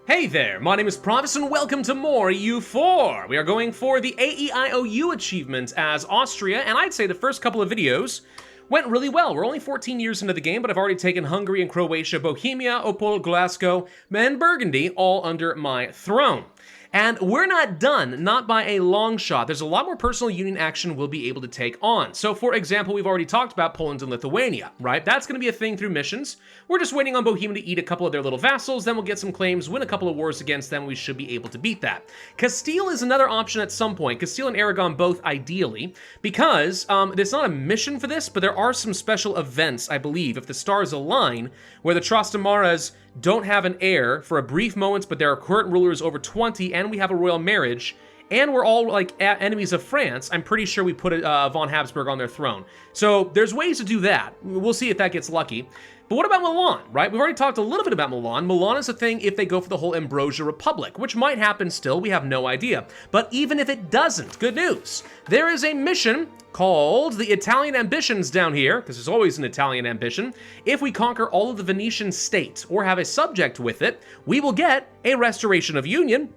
Hey there, my name is Pravus and welcome to more EU4. We are going for the AEIOU achievement as Austria, and I'd say the first couple of videos went really well. We're only 14 years into the game, but I've already taken Hungary and Croatia, Bohemia, Opole, Glasgow, and Burgundy all under my throne. And we're not done, not by a long shot. There's a lot more personal union action we'll be able to take on. So for example, we've already talked about Poland and Lithuania, right? That's gonna be a thing through missions. We're just waiting on Bohemia to eat a couple of their little vassals, then we'll get some claims, win a couple of wars against them, we should be able to beat that. Castile is another option at some point, Castile and Aragon both ideally, because there's not a mission for this, but there are some special events, I believe, if the stars align, where the Trastamaras don't have an heir for a brief moment, but their current ruler is over 20, and we have a royal marriage, and we're all like enemies of France. I'm pretty sure we put von Habsburg on their throne. So there's ways to do that. We'll see if that gets lucky. But what about Milan, right? We've already talked a little bit about Milan. Milan is a thing if they go for the whole Ambrosia Republic, which might happen still, we have no idea. But even if it doesn't, good news. There is a mission called the Italian Ambitions down here, because there's always an Italian ambition. If we conquer all of the Venetian state or have a subject with it, we will get a restoration of union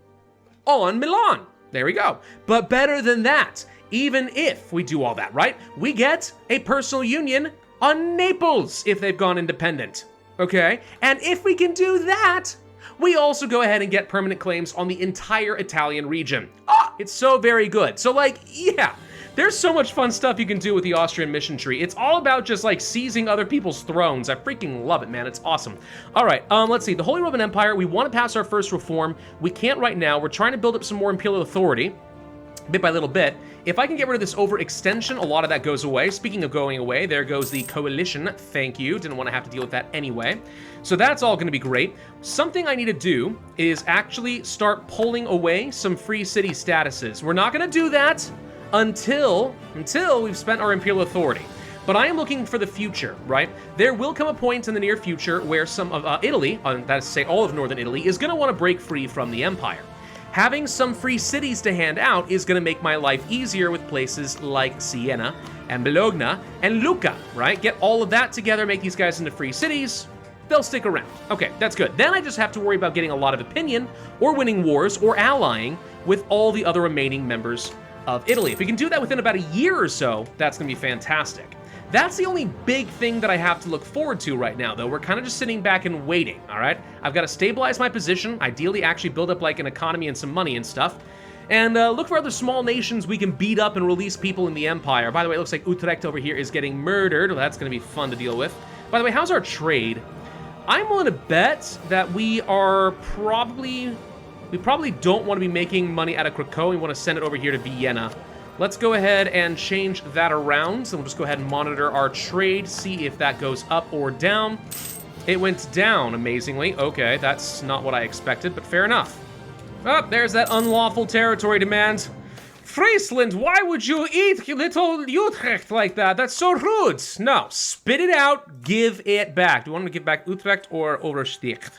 on Milan. There we go. But better than that, even if we do all that, right? We get a personal union on Naples if they've gone independent, okay? And if we can do that, we also go ahead and get permanent claims on the entire Italian region. Ah, it's so very good. So like, yeah, there's so much fun stuff you can do with the Austrian mission tree. It's all about just like seizing other people's thrones. I freaking love it, man. It's awesome. All right, let's see. The Holy Roman Empire, we want to pass our first reform. We can't right now. We're trying to build up some more imperial authority, bit by little bit. If I can get rid of this overextension, a lot of that goes away. Speaking of going away, there goes the coalition. Thank you. Didn't want to have to deal with that anyway. So that's all going to be great. Something I need to do is actually start pulling away some free city statuses. We're not going to do that until we've spent our imperial authority. But I am looking for the future, right? There will come a point in the near future where some of Italy, that is to say all of northern Italy, is going to want to break free from the empire. Having some free cities to hand out is going to make my life easier with places like Siena and Bologna and Lucca, right? Get all of that together, make these guys into free cities. They'll stick around. Okay, that's good. Then I just have to worry about getting a lot of opinion or winning wars or allying with all the other remaining members of Italy. If we can do that within about a year or so, that's going to be fantastic. That's the only big thing that I have to look forward to right now, though. We're kind of just sitting back and waiting, all right? I've got to stabilize my position, ideally actually build up like an economy and some money and stuff, and look for other small nations we can beat up and release people in the empire. By the way, it looks like Utrecht over here is getting murdered. Well, that's going to be fun to deal with. By the way, how's our trade? I'm willing to bet that we probably don't want to be making money out of Krakow. We want to send it over here to Vienna. Let's go ahead and change that around. So we'll just go ahead and monitor our trade, see if that goes up or down. It went down, amazingly. Okay, that's not what I expected, but fair enough. Oh, there's that unlawful territory demand. Friesland, why would you eat little Utrecht like that? That's so rude. No, spit it out, give it back. Do you want to give back Utrecht or Oversticht?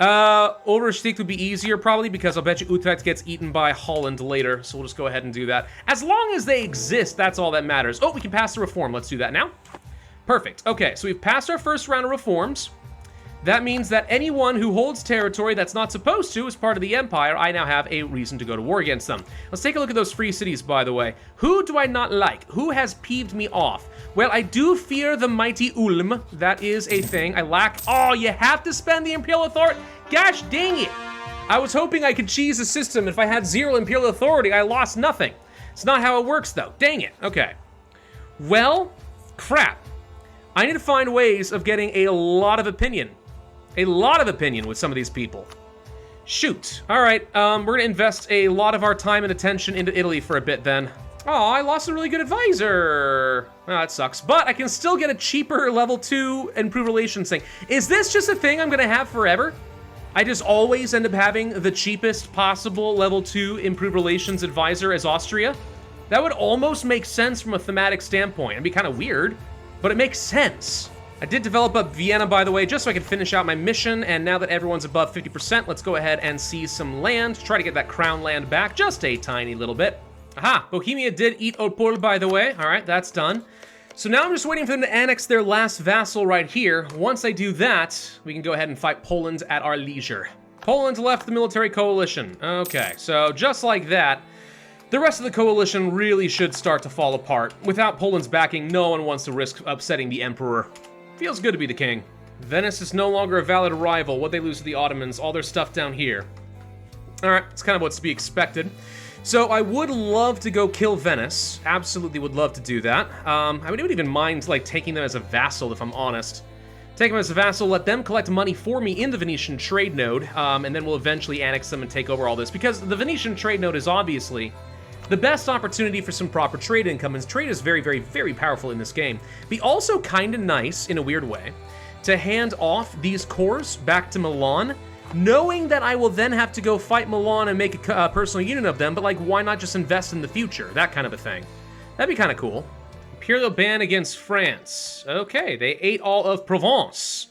Oversticht would be easier probably because I'll bet you Utrecht gets eaten by Holland later, so we'll just go ahead and do that. As long as they exist, that's all that matters. Oh, we can pass the reform. Let's do that now. Perfect. Okay, so we've passed our first round of reforms. That means that anyone who holds territory that's not supposed to as part of the empire, I now have a reason to go to war against them. Let's take a look at those free cities, by the way. Who do I not like? Who has peeved me off? Well, I do fear the mighty Ulm. That is a thing. I lack... Oh, you have to spend the imperial authority? Gosh dang it. I was hoping I could cheese the system. If I had 0 imperial authority, I lost nothing. It's not how it works, though. Dang it. Okay. Well, crap. I need to find ways of getting a lot of opinion. A lot of opinion with some of these people. Shoot. All right, we're gonna invest a lot of our time and attention into Italy for a bit then. Oh, I lost a really good advisor. Oh, that sucks. But I can still get a cheaper level 2 improved relations thing. Is this just a thing I'm gonna have forever? I just always end up having the cheapest possible level 2 improved relations advisor as Austria? That would almost make sense from a thematic standpoint. It'd be kind of weird, but it makes sense. I did develop up Vienna, by the way, just so I can finish out my mission, and now that everyone's above 50%, let's go ahead and seize some land, try to get that crown land back, just a tiny little bit. Aha, Bohemia did eat Opole, by the way. All right, that's done. So now I'm just waiting for them to annex their last vassal right here. Once I do that, we can go ahead and fight Poland at our leisure. Poland left the military coalition. Okay, so just like that, the rest of the coalition really should start to fall apart. Without Poland's backing, no one wants to risk upsetting the emperor. Feels good to be the king. Venice is no longer a valid rival. What they lose to the Ottomans, all their stuff down here. Alright, it's kind of what's to be expected. So I would love to go kill Venice. Absolutely would love to do that. I wouldn't even mind like taking them as a vassal, if I'm honest. Take them as a vassal, let them collect money for me in the Venetian trade node, and then we'll eventually annex them and take over all this. Because the Venetian trade node is obviously the best opportunity for some proper trade income, and trade is very, very, very powerful in this game. Be also kind of nice, in a weird way, to hand off these cores back to Milan, knowing that I will then have to go fight Milan and make a personal unit of them, but like, why not just invest in the future? That kind of a thing. That'd be kind of cool. Imperial ban against France. Okay, they ate all of Provence,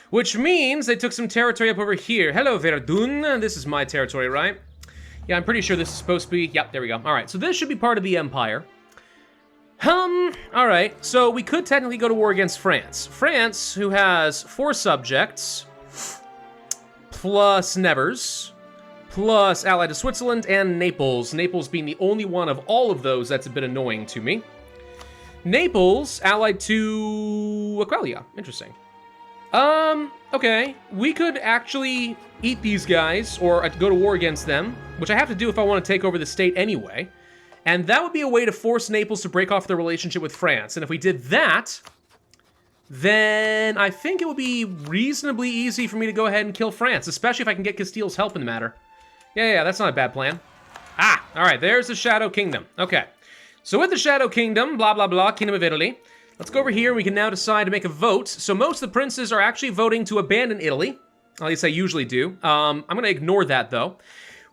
which means they took some territory up over here. Hello, Verdun. This is my territory, right? Yeah, I'm pretty sure this is supposed to be... Yep, there we go. All right, so this should be part of the Empire. All right, so we could technically go to war against France. France, who has 4 subjects, plus Nevers, plus allied to Switzerland and Naples. Naples being the only one of all of those that's a bit annoying to me. Naples, allied to Aquileia. Interesting. Okay. We could actually eat these guys, or go to war against them, which I have to do if I want to take over the state anyway. And that would be a way to force Naples to break off their relationship with France. And if we did that, then I think it would be reasonably easy for me to go ahead and kill France, especially if I can get Castile's help in the matter. Yeah, that's not a bad plan. Ah, all right, there's the Shadow Kingdom. Okay, so with the Shadow Kingdom, blah, blah, blah, Kingdom of Italy, let's go over here. We can now decide to make a vote. So most of the princes are actually voting to abandon Italy. At least I usually do. I'm going to ignore that, though.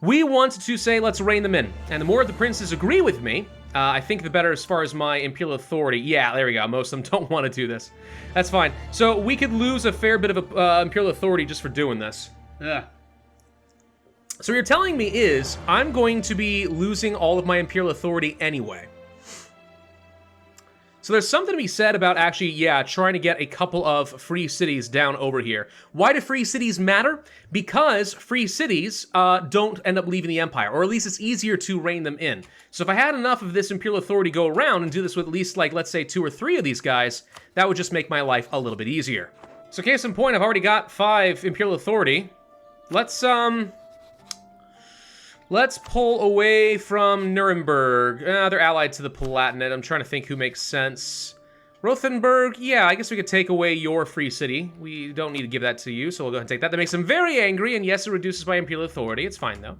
We want to say, let's rein them in. And the more the princes agree with me, I think the better as far as my imperial authority. Yeah, there we go. Most of them don't want to do this. That's fine. So we could lose a fair bit of imperial authority just for doing this. Yeah. So what you're telling me is I'm going to be losing all of my imperial authority anyway. So there's something to be said about actually, yeah, trying to get a couple of free cities down over here. Why do free cities matter? Because free cities don't end up leaving the empire, or at least it's easier to rein them in. So if I had enough of this imperial authority go around and do this with at least, like, let's say 2 or 3 of these guys, that would just make my life a little bit easier. So case in point, I've already got 5 imperial authority. Let's pull away from Nuremberg. They're allied to the Palatinate. I'm trying to think who makes sense. Rothenburg, yeah, I guess we could take away your free city. We don't need to give that to you, so we'll go ahead and take that. That makes them very angry, and yes, it reduces my imperial authority. It's fine, though.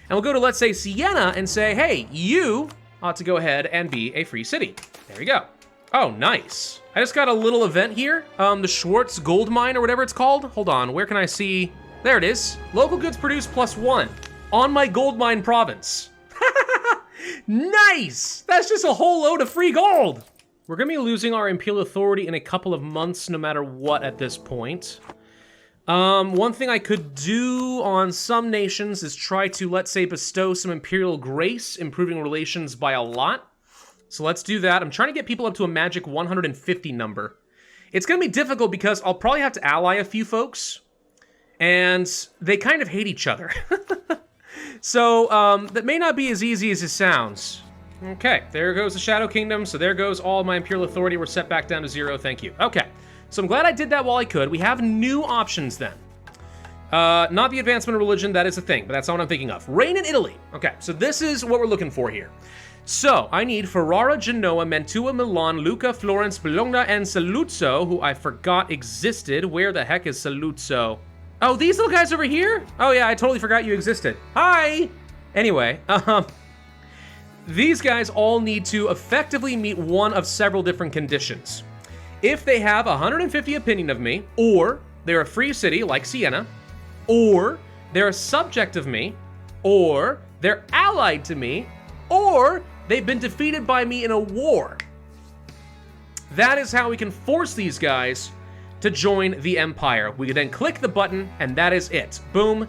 And we'll go to, let's say, Siena and say, hey, you ought to go ahead and be a free city. There we go. Oh, nice. I just got a little event here. The Schwartz Gold Mine, or whatever it's called. Hold on, where can I see? There it is. Local goods produced +1. On my gold mine province. Nice! That's just a whole load of free gold! We're gonna be losing our imperial authority in a couple of months no matter what at this point. One thing I could do on some nations is try to, let's say, bestow some imperial grace, improving relations by a lot. So let's do that. I'm trying to get people up to a magic 150 number. It's gonna be difficult because I'll probably have to ally a few folks, and they kind of hate each other. So, that may not be as easy as it sounds. Okay, there goes the Shadow Kingdom, so there goes all my imperial authority. We're set back down to 0, thank you. Okay, so I'm glad I did that while I could. We have new options then. Not the advancement of religion, that is a thing, but that's not what I'm thinking of. Reign in Italy. Okay, so this is what we're looking for here. So, I need Ferrara, Genoa, Mantua, Milan, Lucca, Florence, Bologna, and Saluzzo, who I forgot existed. Where the heck is Saluzzo? Oh, these little guys over here? Oh yeah, I totally forgot you existed. Hi! Anyway, these guys all need to effectively meet one of several different conditions. If they have 150 opinion of me, or they're a free city like Siena, or they're a subject of me, or they're allied to me, or they've been defeated by me in a war. That is how we can force these guys to join the Empire. We can then click the button, and that is it. Boom.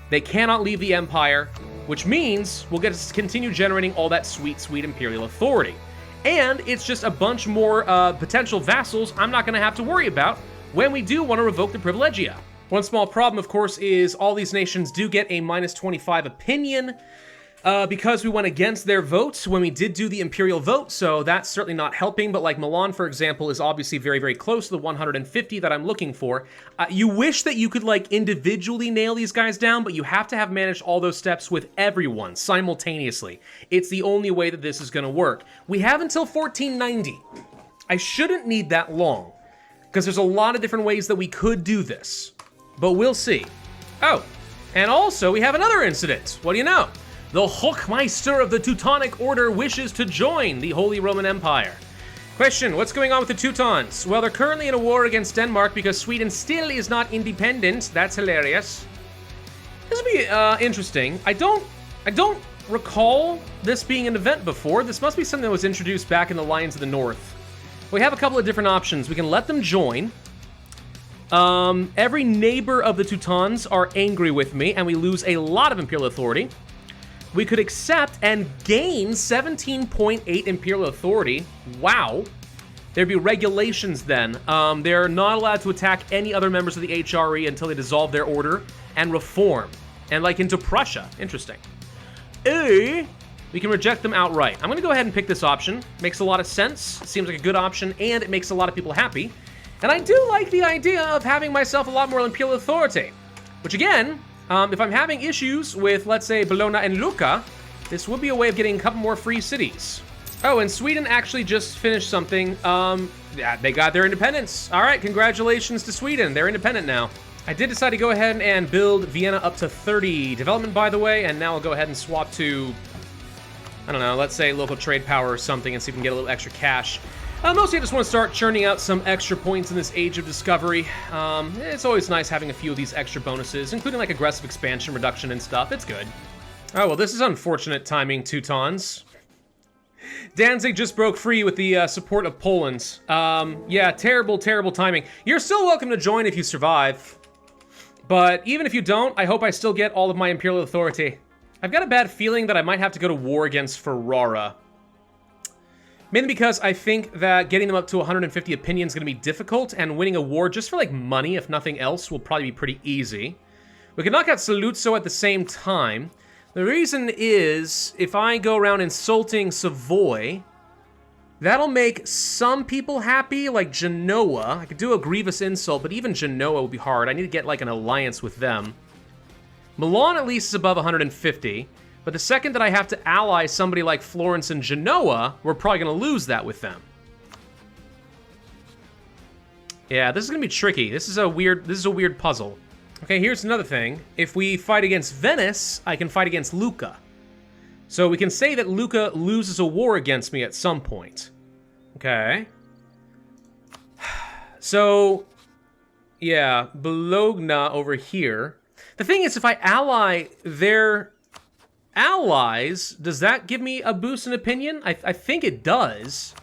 They cannot leave the Empire, which means we'll get to continue generating all that sweet, sweet Imperial authority. And it's just a bunch more potential vassals I'm not going to have to worry about when we do want to revoke the Privilegia. One small problem, of course, is all these nations do get a -25 opinion because we went against their votes when we did do the imperial vote, so that's certainly not helping. But like Milan, for example, is obviously very, very close to the 150 that I'm looking for. You wish that you could like individually nail these guys down, but you have to have managed all those steps with everyone simultaneously. It's the only way that this is going to work. We have until 1490. I shouldn't need that long, because there's a lot of different ways that we could do this, but we'll see. Oh, and also we have another incident. What do you know? The Hochmeister of the Teutonic Order wishes to join the Holy Roman Empire. Question, what's going on with the Teutons? Well, they're currently in a war against Denmark because Sweden still is not independent. That's hilarious. This will be interesting. I don't recall this being an event before. This must be something that was introduced back in the Lions of the North. We have a couple of different options. We can let them join. Every neighbor of the Teutons are angry with me, and we lose a lot of imperial authority. We could accept and gain 17.8 imperial authority. Wow. There'd be regulations then. They're not allowed to attack any other members of the HRE until they dissolve their order and reform. And like into Prussia. Interesting. We can reject them outright. I'm going to go ahead and pick this option. Makes a lot of sense. Seems like a good option, and it makes a lot of people happy. And I do like the idea of having myself a lot more imperial authority. Which again, if I'm having issues with, let's say, Bologna and Lucca, this would be a way of getting a couple more free cities. Oh, and Sweden actually just finished something. Yeah, they got their independence. All right, congratulations to Sweden. They're independent now. I did decide to go ahead and build Vienna up to 30 development, by the way, and now I'll go ahead and swap to, I don't know, let's say local trade power or something and see if we can get a little extra cash. Mostly I just want to start churning out some extra points in this Age of Discovery. It's always nice having a few of these extra bonuses, including like aggressive expansion reduction and stuff. It's good. Oh, well, this is unfortunate timing, Teutons. Danzig just broke free with the support of Poland. Yeah, terrible, terrible timing. You're still welcome to join if you survive. But even if you don't, I hope I still get all of my imperial authority. I've got a bad feeling that I might have to go to war against Ferrara. Mainly because I think that getting them up to 150 opinion is going to be difficult, and winning a war just for like money, if nothing else, will probably be pretty easy. We can knock out Saluzzo at the same time. The reason is, if I go around insulting Savoy, that'll make some people happy, like Genoa. I could do a grievous insult, but even Genoa will be hard. I need to get like an alliance with them. Milan at least is above 150. But the second that I have to ally somebody like Florence and Genoa, we're probably going to lose that with them. Yeah, this is going to be tricky. This is a weird puzzle. Okay, here's another thing. If we fight against Venice, I can fight against Lucca. So we can say that Lucca loses a war against me at some point. Okay. So, yeah, Bologna over here. The thing is, if I ally their allies, does that give me a boost in opinion? I think it does.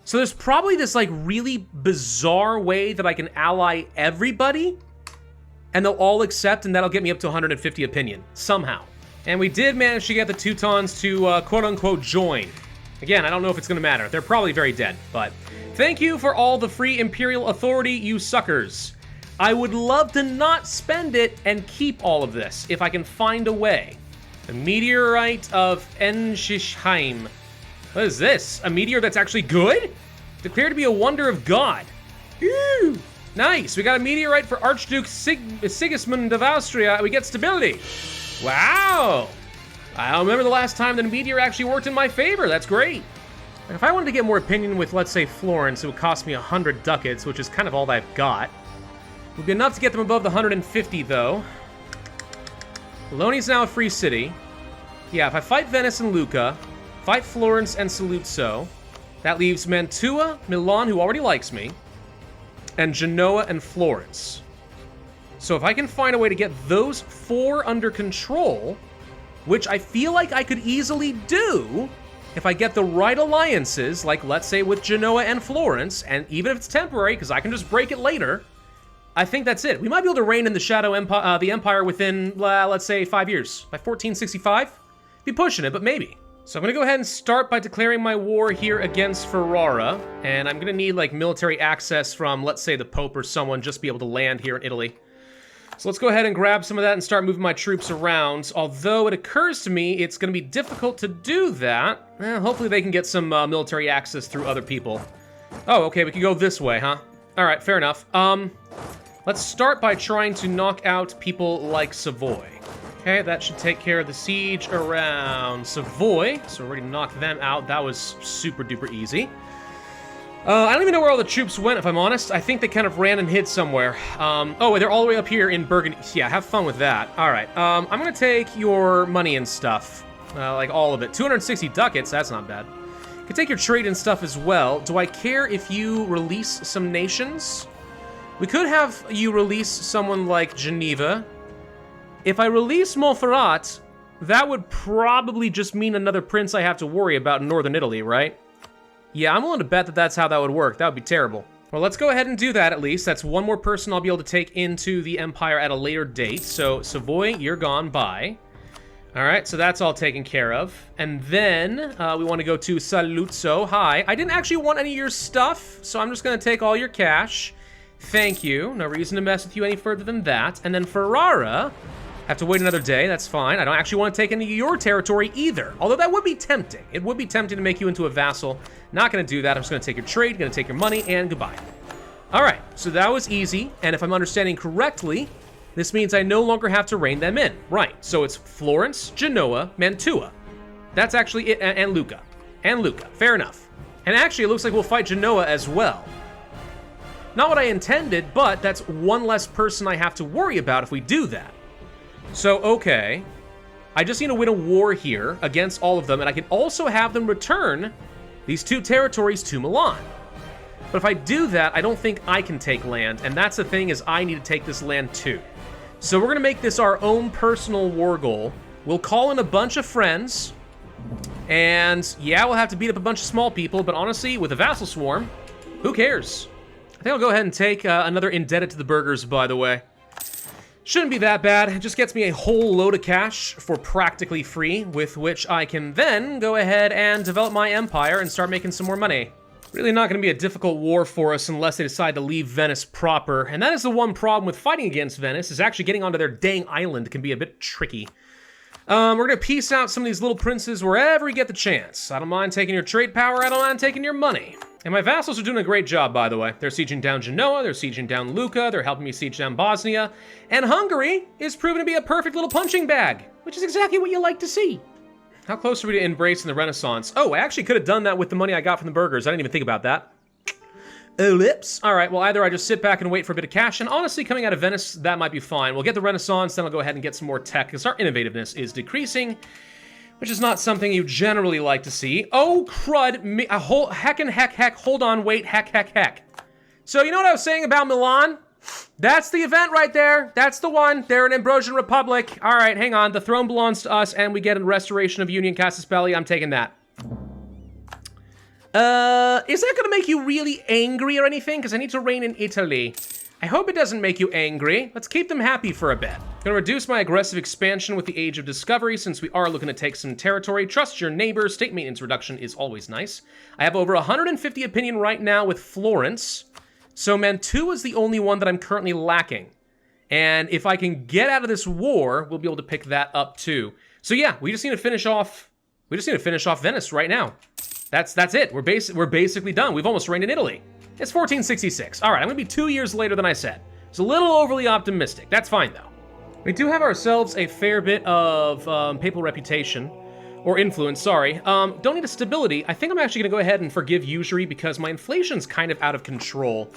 So there's probably this like really bizarre way that I can ally everybody and they'll all accept, and that'll get me up to 150 opinion somehow. And we did manage to get the Teutons to quote-unquote join. Again, I don't know if it's gonna matter. They're probably very dead, but thank you for all the free imperial authority, you suckers. I would love to not spend it and keep all of this, if I can find a way. The meteorite of Enshisheim. What is this? A meteor that's actually good? Declared to be a wonder of God. Ooh, nice. We got a meteorite for Archduke Sigismund of Austria. We get stability. Wow. I don't remember the last time that a meteor actually worked in my favor. That's great. If I wanted to get more opinion with, let's say, Florence, it would cost me 100 ducats, which is kind of all I've got. Would be enough to get them above the 150, though. Bologna's now a free city. Yeah, if I fight Venice and Lucca, fight Florence and Saluzzo, that leaves Mantua, Milan, who already likes me, and Genoa and Florence. So if I can find a way to get those four under control, which I feel like I could easily do if I get the right alliances, like let's say with Genoa and Florence, and even if it's temporary, because I can just break it later, I think that's it. We might be able to reign in the Shadow Empire, the Empire within, let's say, 5 years. By 1465? Be pushing it, but maybe. So I'm gonna go ahead and start by declaring my war here against Ferrara, and I'm gonna need like military access from, let's say, the Pope or someone just to be able to land here in Italy. So let's go ahead and grab some of that and start moving my troops around, although it occurs to me it's gonna be difficult to do that. Hopefully they can get some military access through other people. Oh, okay, we can go this way, huh? All right, fair enough. Let's start by trying to knock out people like Savoy. Okay, that should take care of the siege around Savoy. So we already knocked them out. That was super duper easy. I don't even know where all the troops went, if I'm honest. I think they kind of ran and hid somewhere. Oh, they're all the way up here in Burgundy. Yeah, have fun with that. All right, I'm gonna take your money and stuff. Like all of it. 260 ducats, that's not bad. You can take your trade and stuff as well. Do I care if you release some nations? We could have you release someone like Geneva. If I release Montferrat, that would probably just mean another prince I have to worry about in northern Italy, right? Yeah, I'm willing to bet that that's how that would work. That would be terrible. Well, let's go ahead and do that at least. That's one more person I'll be able to take into the empire at a later date. So, Savoy, you're gone. Bye. All right, so that's all taken care of. And then we want to go to Saluzzo. Hi. I didn't actually want any of your stuff, so I'm just going to take all your cash. Thank you. No reason to mess with you any further than that. And then Ferrara... have to wait another day, that's fine. I don't actually want to take any of your territory either. Although that would be tempting. It would be tempting to make you into a vassal. Not gonna do that, I'm just gonna take your trade, gonna take your money, and goodbye. All right, so that was easy, and if I'm understanding correctly, this means I no longer have to rein them in. Right, so it's Florence, Genoa, Mantua. That's actually it, and Lucca. And Lucca, fair enough. And actually, it looks like we'll fight Genoa as well. Not what I intended, but that's one less person I have to worry about if we do that. So, okay, I just need to win a war here against all of them, and I can also have them return these two territories to Milan. But if I do that, I don't think I can take land, and that's the thing, is I need to take this land too. So we're gonna make this our own personal war goal. We'll call in a bunch of friends, and yeah, we'll have to beat up a bunch of small people, but honestly, with a vassal swarm, who cares? I think I'll go ahead and take another indebted to the burghers, by the way. Shouldn't be that bad. It just gets me a whole load of cash for practically free, with which I can then go ahead and develop my empire and start making some more money. Really not going to be a difficult war for us unless they decide to leave Venice proper. And that is the one problem with fighting against Venice, is actually getting onto their dang island can be a bit tricky. We're going to peace out some of these little princes wherever we get the chance. I don't mind taking your trade power, I don't mind taking your money. And my vassals are doing a great job, by the way. They're sieging down Genoa, they're sieging down Lucca, they're helping me siege down Bosnia. And Hungary is proven to be a perfect little punching bag, which is exactly what you like to see. How close are we to embracing the Renaissance? Oh, I actually could have done that with the money I got from the burghers. I didn't even think about that. Ellipse. All right, well, either I just sit back and wait for a bit of cash, and honestly, coming out of Venice, that might be fine. We'll get the Renaissance, then I'll go ahead and get some more tech, because our innovativeness is decreasing, which is not something you generally like to see. Oh, crud, heck, hold on, wait, heck. So, you know what I was saying about Milan? That's the event right there. That's the one. They're an Ambrosian Republic. All right, hang on. The throne belongs to us, and we get a restoration of Union Casaspelli. I'm taking that. Is that gonna make you really angry or anything? Because I need to reign in Italy. I hope it doesn't make you angry. Let's keep them happy for a bit. I'm gonna reduce my aggressive expansion with the Age of Discovery since we are looking to take some territory. Trust your neighbor. State maintenance reduction is always nice. I have over 150 opinion right now with Florence. So Mantua is the only one that I'm currently lacking. And if I can get out of this war, we'll be able to pick that up too. So yeah, we just need to finish off Venice right now. That's it. We're basically done. We've almost reigned in Italy. It's 1466. All right, I'm gonna be 2 years later than I said. It's a little overly optimistic. That's fine though. We do have ourselves a fair bit of papal reputation, or influence, sorry. Don't need a stability. I think I'm actually gonna go ahead and forgive usury because my inflation's kind of out of control.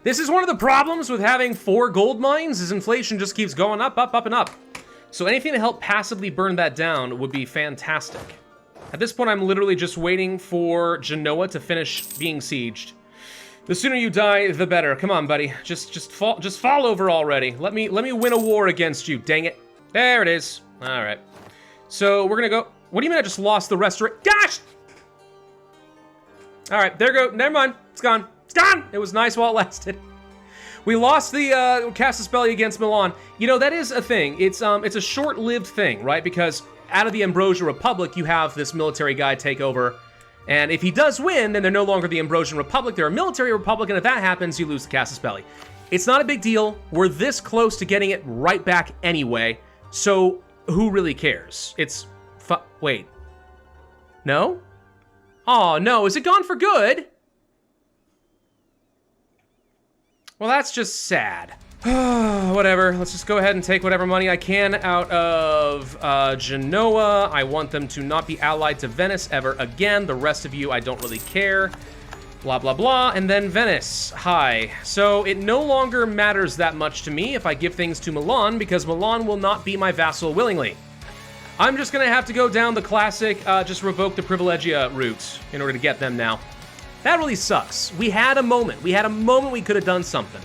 This is one of the problems with having 4 gold mines, is inflation just keeps going up, and up. So anything to help passively burn that down would be fantastic. At this point, I'm literally just waiting for Genoa to finish being sieged. The sooner you die, the better. Come on, buddy. Just fall over already. Let me win a war against you. Dang it. There it is. All right. So we're gonna go. What do you mean I just lost the restaurant? Gosh! All right, there go. Never mind. It's gone. It's gone. It was nice while it lasted. We lost the Casaspelli against Milan. You know, that is a thing. It's a short-lived thing, right? Because out of the Ambrosian Republic, you have this military guy take over. And if he does win, then they're no longer the Ambrosian Republic. They're a military republic, and if that happens, you lose the Casus Belli. It's not a big deal. We're this close to getting it right back anyway. So who really cares? It's... wait. No? Oh, no. Is it gone for good? Well, that's just sad. Whatever. Let's just go ahead and take whatever money I can out of Genoa. I want them to not be allied to Venice ever again. The rest of you, I don't really care. Blah, blah, blah. And then Venice. Hi. So it no longer matters that much to me if I give things to Milan, because Milan will not be my vassal willingly. I'm just going to have to go down the classic, just revoke the privilegia route in order to get them now. That really sucks. We had a moment. We had a moment we could have done something.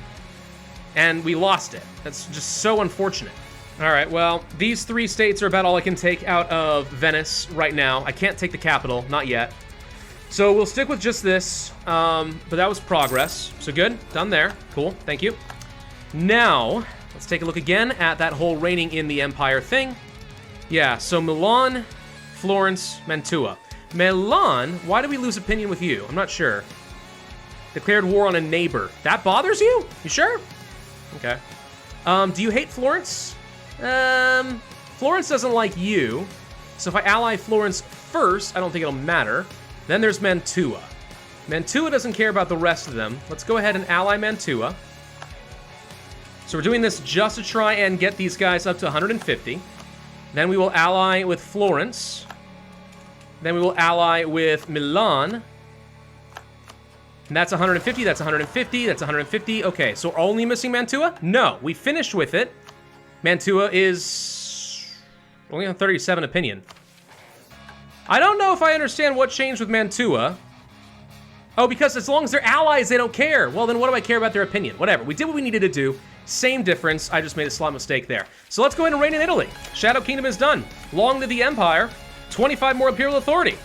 And we lost it. That's just so unfortunate. All right, well, these 3 states are about all I can take out of Venice right now. I can't take the capital, not yet. So we'll stick with just this, but that was progress. So good, done there. Cool, thank you. Now, let's take a look again at that whole reigning in the empire thing. Yeah, so Milan, Florence, Mantua. Milan, why did we lose opinion with you? I'm not sure. Declared war on a neighbor. That bothers you? You sure? Okay. Do you hate Florence? Florence doesn't like you. So if I ally Florence first, I don't think it'll matter. Then there's Mantua. Mantua doesn't care about the rest of them. Let's go ahead and ally Mantua. So we're doing this just to try and get these guys up to 150. Then we will ally with Florence. Then we will ally with Milan. And that's 150, that's 150, that's 150. Okay, so only missing Mantua? No, we finished with it. Mantua is only on 37 opinion. I don't know if I understand what changed with Mantua. Oh, because as long as they're allies, they don't care. Well, then what do I care about their opinion? Whatever, we did what we needed to do. Same difference, I just made a slight mistake there. So let's go ahead and reign in Italy. Shadow Kingdom is done. Long live the Empire. 25 more Imperial Authority.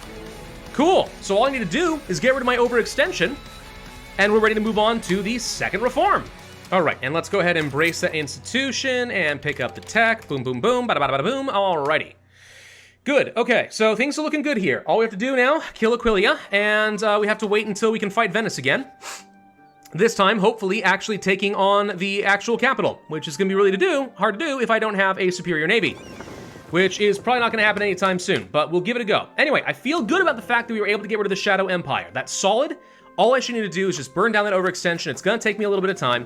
Cool, so all I need to do is get rid of my overextension, and we're ready to move on to the second reform. All right, and let's go ahead and embrace that institution and pick up the tech. Boom, boom, boom, bada, bada, bada, boom. Alrighty. Good, okay, so things are looking good here. All we have to do now, kill Aquilia, and we have to wait until we can fight Venice again. This time, hopefully, actually taking on the actual capital, which is gonna be really hard to do if I don't have a superior navy, which is probably not gonna happen anytime soon, but we'll give it a go. Anyway, I feel good about the fact that we were able to get rid of the Shadow Empire. That's solid. All I should need to do is just burn down that overextension. It's gonna take me a little bit of time,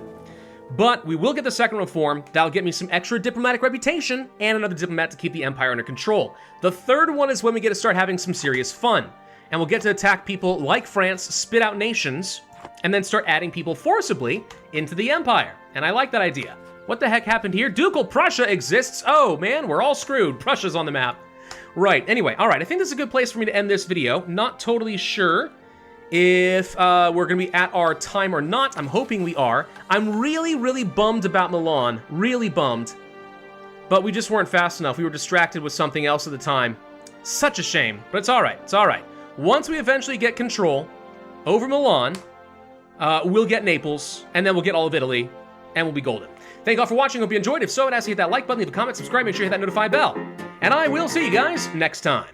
but we will get the second reform. That'll get me some extra diplomatic reputation and another diplomat to keep the empire under control. The third one is when we get to start having some serious fun, and we'll get to attack people like France, spit out nations, and then start adding people forcibly into the empire. And I like that idea. What the heck happened here? Ducal Prussia exists. Oh man, we're all screwed. Prussia's on the map. Right, anyway, all right, I think this is a good place for me to end this video. Not totally sure if we're gonna be at our time or not. I'm hoping we are. I'm really, really bummed about Milan. Really bummed. But we just weren't fast enough. We were distracted with something else at the time. Such a shame, but it's all right, it's all right. Once we eventually get control over Milan, we'll get Naples, and then we'll get all of Italy, and we'll be golden. Thank you all for watching. Hope you enjoyed. If so, I'd ask you to hit that like button, leave a comment, subscribe, make sure you hit that notify bell. And I will see you guys next time.